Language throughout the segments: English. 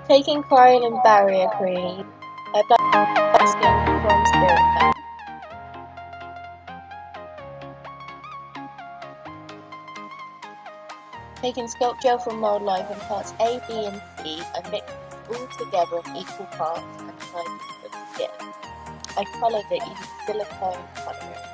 Taking Kryolan Barrier Cream, apply skin from Spirit Pen. Taking Sculpt Gel from Mouldlife in parts A, B and C and mix all together in equal parts and apply to the skin. I coloured it using silicone colouring.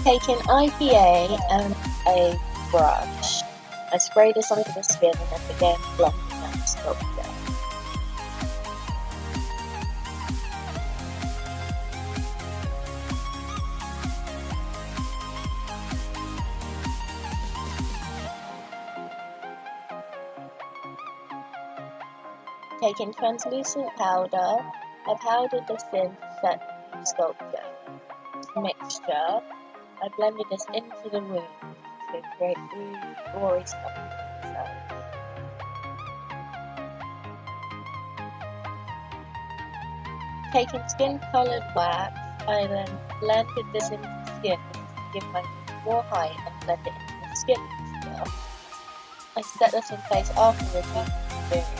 Taking IPA and a brush, I spray this onto the skin and then began blending out the Sculpt Gel. Taking translucent powder, I powdered this in to set the Sculpt Gel mixture. I blended this into the wound to create blue, glory stuff on the cells. Taking skin coloured wax, I then blended this into the skin to give my wound more height and blend it into the skin mixture. I set this in place after repeating the experience.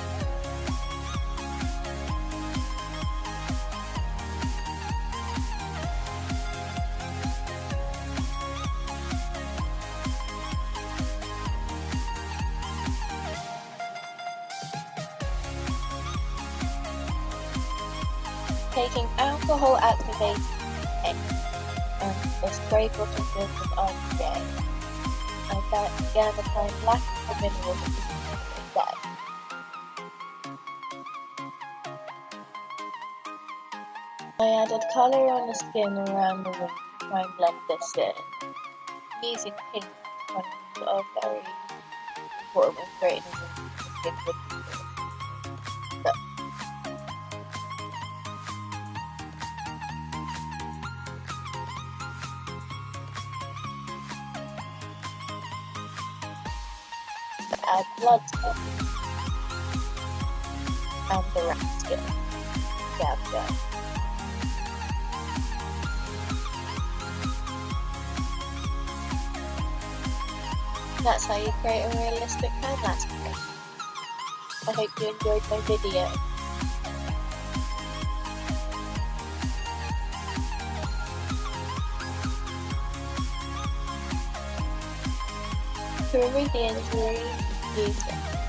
Taking alcohol activated paint and a spray bottle filled with RGA, I began applying black and mineral instead. I added colour on the skin around the wound to try and blend this in. Using pink, one of very important when creating the skin would be good. Add blood skin and the rat skin, scab gel. That's how you create a realistic hand landscape. I hope you enjoyed my video. To remove the injury, use it.